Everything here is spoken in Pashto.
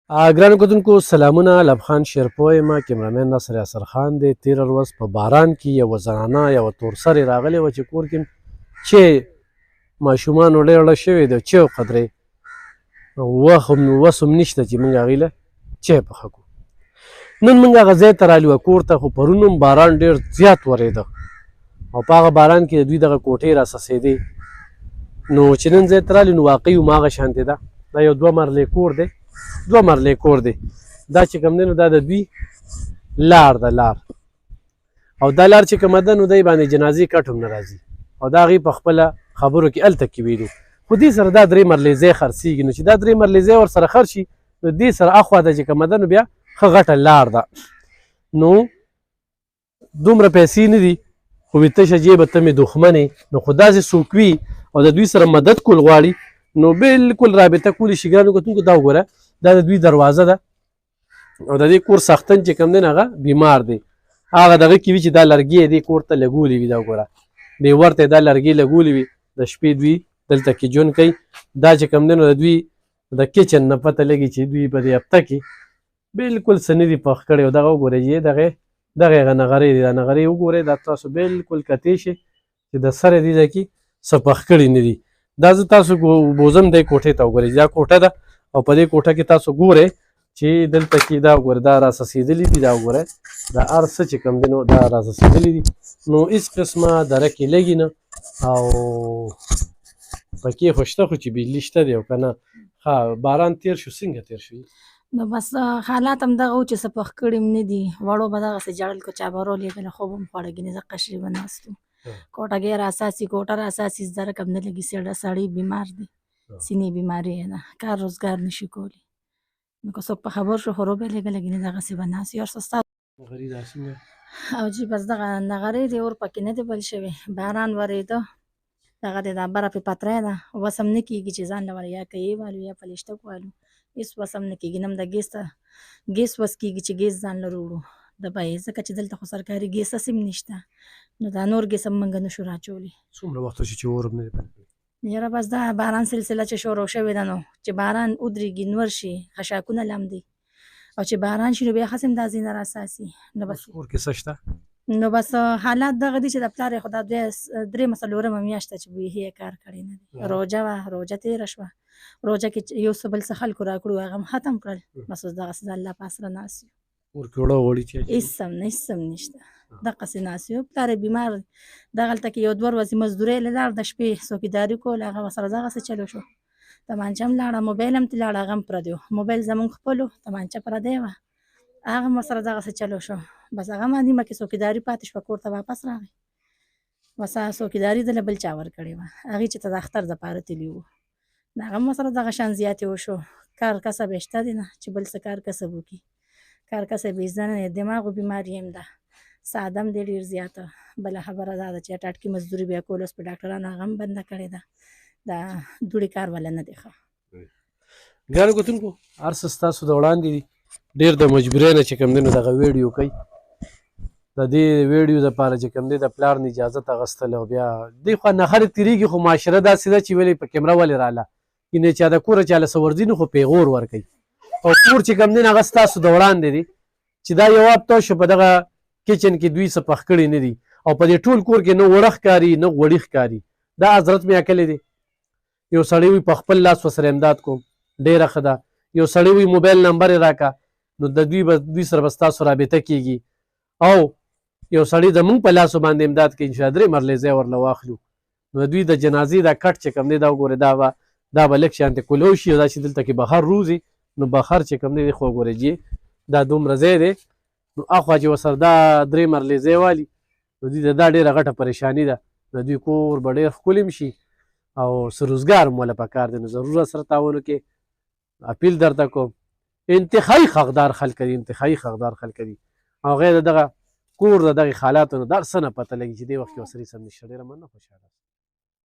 ګرانو کتونکو سلامونه، لبخان شیرپوی یم، کیمرامین ناصر یاسر خان دی. تېره ورځ په باران کې یوه زنانه یوه تورسرې راغلې وه چې کور کې چې ماشومانو ډېره شوې ده چې قدرې وس هم نشته چې موږ هغوی له چای پخه کړو. نن موږ هغه ځای ته رالي وه کور ته، خو پرون هم باران ډېر زیات ورېده او په هغه باران کې د دوی دغه کوټې را څڅېدې. نو چې نن ځای ته رالي نو واقعي هم هغه شانتې ده. دا یو 2 مرلې کور دی، 2 مرلې کور دی. دا چې کوم دی نو دا د دوی لار ده، لار. او دا لار چې کومه ده نو دی باندې جنازې کټ هم نه راځي او دا هغوی په خپله خبرو کې هلته کې ویلو. خو دې سره دا 3 مرلې ځای خرڅېږي، نو چې دا 3 مرلې ځای ورسره خرڅ شي نو دې سره اخوا ته چې کومه ده نو بیا ښه غټه لار ده. نو دومره پیسې نه دي، خو وي تشه جیبه ته مې دښمنې. نو خو داسې څوک وي او د دوی سره مدد کول غواړي نو بلکل رابطه کولی شي. ګرانو کتونکو دا وګوره، دا د دوی دروازه ده او د دې کور ساختن چې کوم دی هغه بیمار دی. هغه دغه کې وي چې دا لرګي دې کور ته لګولې وي. دا وګوره دې ورته دا لرګي لګولې وي، د شپې دوی دلته کې ژوند کوي. دا چې کوم دی نو د دوی د کچن نه پته لګي چې دوی په دې هفته کې بلکل څه نه دي پخ کړی. او دغه وګورئ چې دغه هغه نغرې دي، دا نغرې وګورئ، دا تاسو بلکل کتی شئ چې د سره دې ځای کې څه پخ کړي نه دي. دا زه تاسو بوزم دی کوټې ته وګورئ، دا کوټه ده او په دې کوټه کې تاسو ګورئ چې دلته کې دا وګورئ دا را څڅېدلي دي. دا وګورئ دا هر څه چې کوم دی نو دا را څڅېدلي دي. نو هېڅ قسمه درکې لګي نه او پکې خو شته، خو چې بجلي شته دی او که نه. ښه باران تېر شو، څنګه تېر شو؟ نو بس حالات هم دغه و چې څه پخ کړي هم نه دي. وړو به دغسې ژړل که چا به راولېږله، خوب هم خوړه ګینې زه قشرې به ناست وو. کوټګۍ راساسي، کوټه راساسي، درک هم نه لګي. سړی بیمار دی، سینې بیماري یې ده، کار روزګار نشي کولی. نو که څوک په خبر شو خو راوبهېږله ګینې دغسې به ناست یو. هر څه ستا او جي بس دغه نغرې دې اور پکې نه دی بل شوی. باران ورېده، دغه دی دا بره پې پتری ده، وس هم نه کېږي چې ځان له ور یا کیې والو یا پلیشتک والو، هېڅ وس هم نه کېږي. نه هم د ګیس وس کېږي چې ګیس ځان له وړو د بیې، ځکه چې دلته خو سرکاري ګیس هسې هم نشته. نو دا نور ګیس هم موږ نشو راچولی. څومره وخت وشي چې اور هم نه دی پیل کړی؟ یاره بس دا باران سلسله چې شروع شوې ده، نو چې باران ودرېږي نور شي، خشاکونه لمدي، او چې باران شي نو بیا هسې هم دا ځینه راساسي. نو بس کور کې څه شته؟ نو بس حالات دغه دي چې د پلار یې خو دا 3 څلورمه میاشت ده چې بیخي یې کار کړی نه دی. روژه وه، روژه تېره شوه، روژه کې یو څه بل څه خلکو راکړو هغه هم ختم کړل. بس اوس دغسې د الله په اسره ناست یو. کور کې اوړه غوړي چې هېڅ هم نشته، دغسې ناست یو. پلار یې بیمار دی، دغلته کې یو 2 ورځې مزدورۍ له لاړ، د شپې څوکیداري کول، هغه ورسره دغسې چلو شو. تمانچه هم لاړه، موبایل هم ترې لاړ، هغه هم پردی و. موبایل زمونږ خپل و، تمانچه پردی وه، هغه هم ورسره دغسې چلو شو. بس هغه هم نیمه کې څوکیداري پاتې شوه، کور ته واپس راغی. بس هغه څوکیداري ده له بل چا ورکړې وه، هغې چې ته د اختر دپاره تللي وو. نو هغه هم ورسره دغه شان زیاتې وشو. کار کسب یې شته دی نه چې بل څه کار کسب وکړي. کار کسب یې زده نه دی، دماغو بیماري هم ده، ساده هم دی ډېر زیاته. بله خبره دا ده چې ټاټکي مزدوري بیا کول اوس په ډاکټرانو هغه هم بنده کړې ده. دا دوړې کار والا نه دی ښه. ګرانو کتونکو هر څه ستاسو د وړاندې دي. ډېر د مجبورۍ نه چې کوم دی نو دغه ویډیو کوي. د دې ویډیو دپاره چې کوم دی د پلار نه اجازت اخیستل او بیا دې خوا نهرې تېرېږي، خو معاشره داسې ده چې ولې په کیمره ولې راله ینې چا د کوره چاله څه ورځي نو خو پیغور ورکوي. او کور چې کوم دی هغه ستاسو د وړاندې دی چې دا یو هفته شو په دغه کچن کې دوی څه پخ کړي نه دي او په دې ټول کور کې نه وړه ښکاري نه غوړي ښکاري. دا حضرت مې اکلی دی. یو سړی وي په خپل لاس ورسره امداد کوم، ډېره ښه ده. یو سړی وي موبایل نمبر یې راکړه نو د دوی سره به ستاسو رابطه کېږي. او یو سړی زمونږ په لاسو باندې امداد کوي، انشاءالله 3 مرلې ځای ورله واخلو. نو دوی د جنازې دا کټ چې کوم دی دا وګورئ، دا به لږ شانتې کولو شي. او دا چې دلته کې بهر روزي نو بهر چې کوم دی خو وګورئ جي دا دومره ځای دی. نو اخوا چې ورسره دا 3 مرلې ځای والي نو دوی ته دا ډېره غټه پریشاني ده. د دوی کور به ډېر ښکلي هم شي او څه روزګار هم ولې پکار دی. نو ضرور سره تعاون وکړئ. اپیل درته کوم، انتخایي حقدار خلک دي، انتخایي حقدار خلک دي. او هغې د دغه کور د دغې حالاتو نه د هر څه نه پته لګي چې دې وخت کې ورسره هېڅ هم نشته. ډېره مننه، خوشحاله.